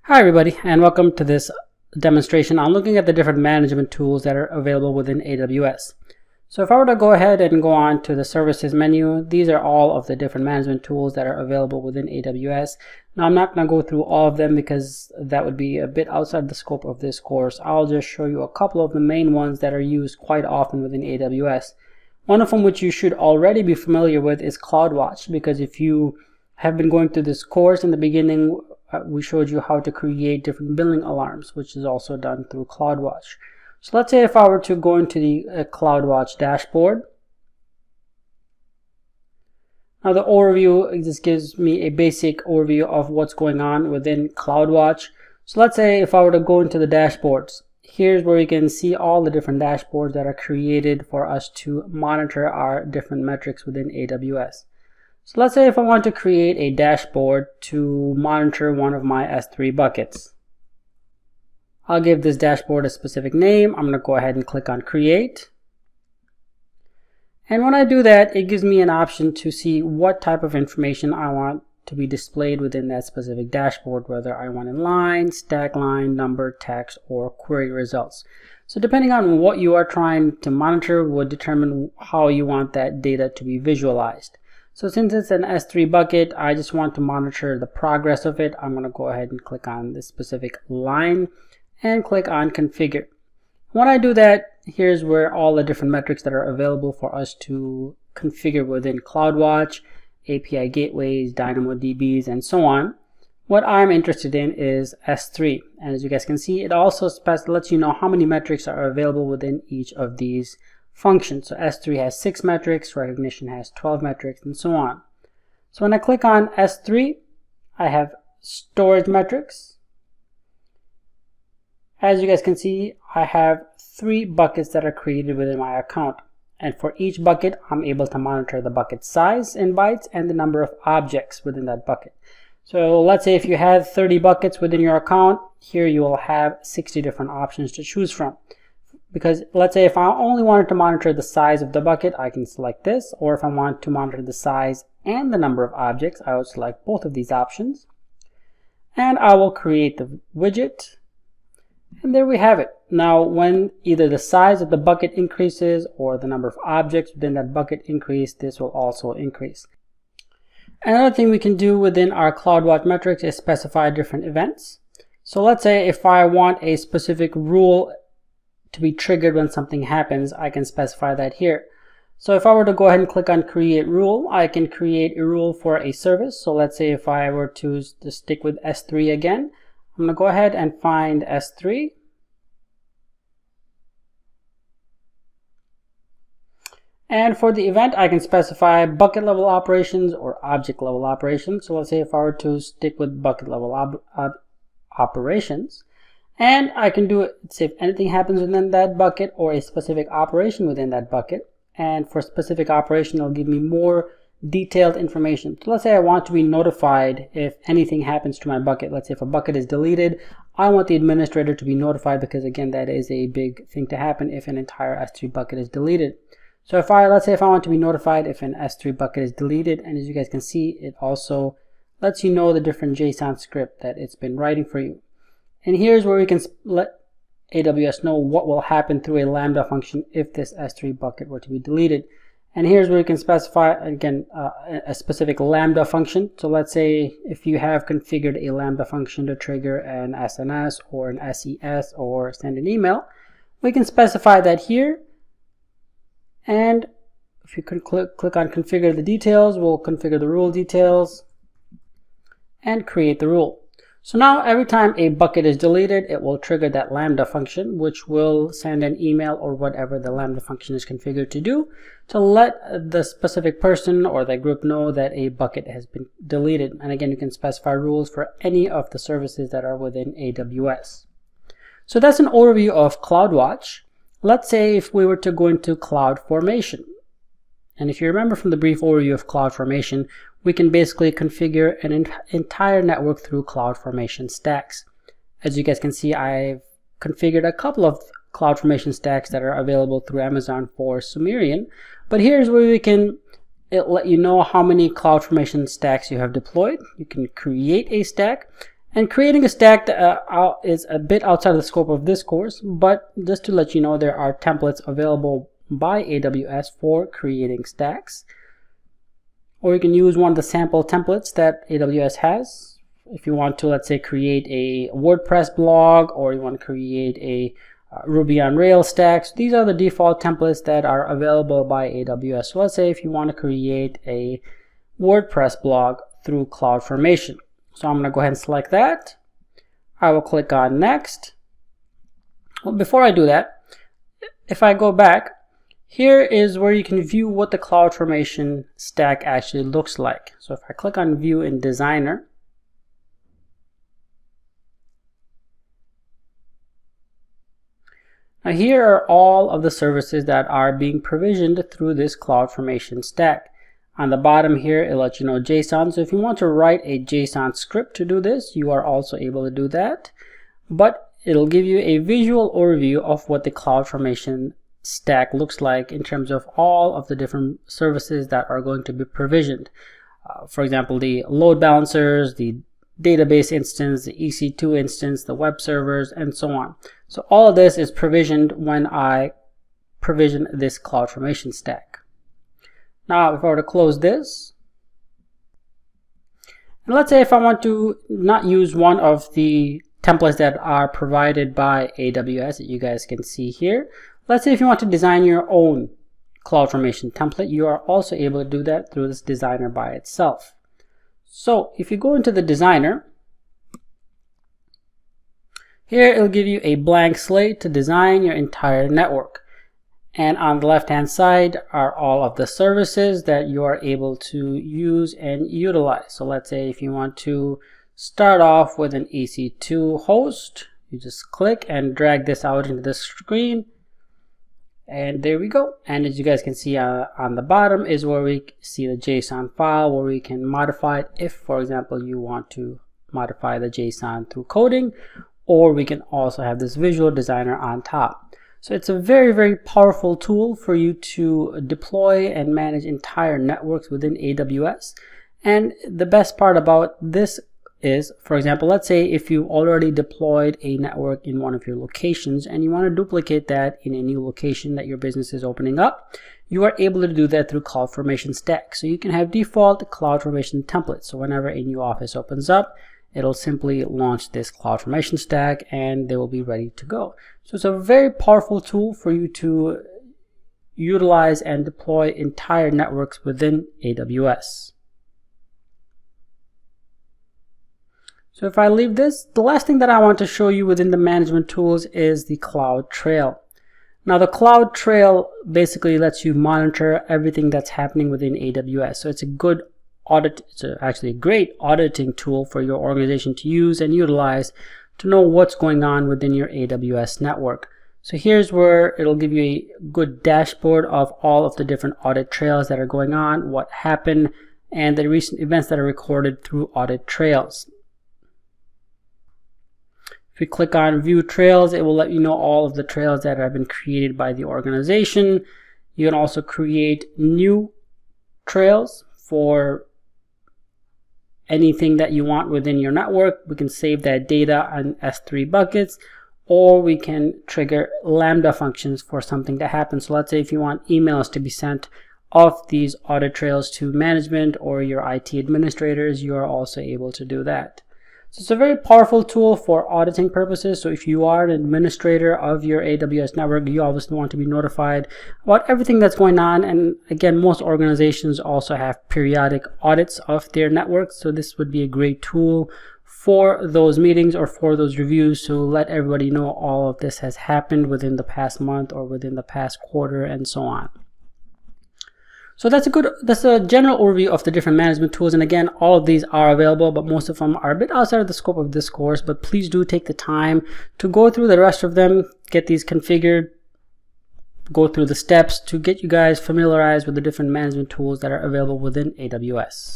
Hi everybody, and welcome to this demonstration on looking at the different management tools that are available within AWS. So if I were to go ahead and go on to the services menu, these are all of the different management tools that are available within AWS. Now I'm not going to go through all of them because that would be a bit outside the scope of this course. I'll just show you a couple of the main ones that are used quite often within AWS. One of them which you should already be familiar with is CloudWatch, because if you have been going through this course in the beginning, we showed you how to create different billing alarms, which is also done through CloudWatch. So let's say if I were to go into the CloudWatch dashboard. Now the overview just gives me a basic overview of what's going on within CloudWatch. So let's say if I were to go into the dashboards, here's where we can see all the different dashboards that are created for us to monitor our different metrics within AWS. So let's say if I want to create a dashboard to monitor one of my S3 buckets. I'll give this dashboard a specific name. I'm going to go ahead and click on Create. And when I do that, it gives me an option to see what type of information I want to be displayed within that specific dashboard, whether I want in line, stack line, number, text, or query results. So depending on what you are trying to monitor would determine how you want that data to be visualized. So since it's an S3 bucket, I just want to monitor the progress of it. I'm going to go ahead and click on this specific line and click on Configure. When I do that, here's where all the different metrics that are available for us to configure within CloudWatch, API gateways, DynamoDBs, and so on. What I'm interested in is S3. And as you guys can see, it also lets you know how many metrics are available within each of these functions. So S3 has 6 metrics, recognition has 12 metrics, and so on. So when I click on S3, I have storage metrics. As you guys can see, I have 3 buckets that are created within my account. And for each bucket, I'm able to monitor the bucket size in bytes and the number of objects within that bucket. So let's say if you had 30 buckets within your account, here you will have 60 different options to choose from. Because let's say if I only wanted to monitor the size of the bucket, I can select this. Or if I want to monitor the size and the number of objects, I will select both of these options. And I will create the widget. And there we have it. Now when either the size of the bucket increases or the number of objects within that bucket increase, this will also increase. Another thing we can do within our CloudWatch metrics is specify different events. So let's say if I want a specific rule to be triggered when something happens, I can specify that here. So if I were to go ahead and click on Create Rule, I can create a rule for a service. So let's say if I were to stick with S3 again, I'm going to go ahead and find S3. And for the event, I can specify bucket level operations or object level operations. So let's say if I were to stick with bucket level operations, and I can do it, say if anything happens within that bucket or a specific operation within that bucket. And for specific operation, it'll give me more detailed information. So let's say I want to be notified if anything happens to my bucket. Let's say if a bucket is deleted, I want the administrator to be notified, because again, that is a big thing to happen if an entire S3 bucket is deleted. So let's say if I want to be notified if an S3 bucket is deleted, and as you guys can see, it also lets you know the different JSON script that it's been writing for you. And here's where we can let AWS know what will happen through a Lambda function if this S3 bucket were to be deleted. And here's where you can specify, again, a specific Lambda function. So let's say if you have configured a Lambda function to trigger an SNS or an SES or send an email, we can specify that here. And if you can click on Configure the details, we'll configure the rule details and create the rule. So now every time a bucket is deleted, it will trigger that Lambda function, which will send an email or whatever the Lambda function is configured to do, to let the specific person or the group know that a bucket has been deleted. And again, you can specify rules for any of the services that are within AWS. So that's an overview of CloudWatch. Let's say if we were to go into CloudFormation. And if you remember from the brief overview of CloudFormation, we can basically configure an entire network through CloudFormation stacks. As you guys can see, I've configured a couple of CloudFormation stacks that are available through Amazon for Sumerian. But here's where we can let you know how many CloudFormation stacks you have deployed. You can create a stack, And creating a stack is a bit outside of the scope of this course, but just to let you know, there are templates available by AWS for creating stacks. Or you can use one of the sample templates that AWS has. If you want to, let's say, create a WordPress blog, or you want to create a Ruby on Rails stacks. These are the default templates that are available by AWS. So let's say if you want to create a WordPress blog through CloudFormation. So I'm going to go ahead and select that. I will click on next. Well, before I do that, if I go back, here is where you can view what the CloudFormation stack actually looks like. So if I click on view in Designer, now here are all of the services that are being provisioned through this CloudFormation stack. On the bottom here, it'll let you know JSON. So if you want to write a JSON script to do this, you are also able to do that. But it'll give you a visual overview of what the CloudFormation stack looks like in terms of all of the different services that are going to be provisioned. For example, the load balancers, the database instance, the EC2 instance, the web servers, and so on. So all of this is provisioned when I provision this CloudFormation stack. Now, if I were to close this, and let's say if I want to not use one of the templates that are provided by AWS that you guys can see here, let's say if you want to design your own CloudFormation template, you are also able to do that through this designer by itself. So if you go into the designer, here it'll give you a blank slate to design your entire network. And on the left hand side are all of the services that you are able to use and utilize. So let's say if you want to start off with an EC2 host, you just click and drag this out into the screen. And there we go. And as you guys can see on the bottom is where we see the JSON file where we can modify it if, for example, you want to modify the JSON through coding, or we can also have this visual designer on top. So it's a very, very powerful tool for you to deploy and manage entire networks within AWS. And the best part about this is, for example, let's say if you've already deployed a network in one of your locations and you want to duplicate that in a new location that your business is opening up, you are able to do that through CloudFormation stack. So you can have default CloudFormation templates. So whenever a new office opens up, it'll simply launch this CloudFormation stack and they will be ready to go. So it's a very powerful tool for you to utilize and deploy entire networks within AWS. So if I leave this, the last thing that I want to show you within the management tools is the Cloud Trail. Now the Cloud Trail basically lets you monitor everything that's happening within AWS. So it's a good it's actually a great auditing tool for your organization to use and utilize to know what's going on within your AWS network. So here's where it'll give you a good dashboard of all of the different audit trails that are going on, what happened, and the recent events that are recorded through audit trails. If you click on view trails, it will let you know all of the trails that have been created by the organization. You can also create new trails for anything that you want within your network. We can save that data on S3 buckets, or we can trigger Lambda functions for something to happen. So let's say if you want emails to be sent off these audit trails to management or your IT administrators, you are also able to do that. So it's a very powerful tool for auditing purposes. So if you are an administrator of your AWS network, you obviously want to be notified about everything that's going on. And again, most organizations also have periodic audits of their networks. So this would be a great tool for those meetings or for those reviews to let everybody know all of this has happened within the past month or within the past quarter and so on. So that's a general overview of the different management tools. And again, all of these are available, but most of them are a bit outside of the scope of this course. But please do take the time to go through the rest of them, get these configured, go through the steps to get you guys familiarized with the different management tools that are available within AWS.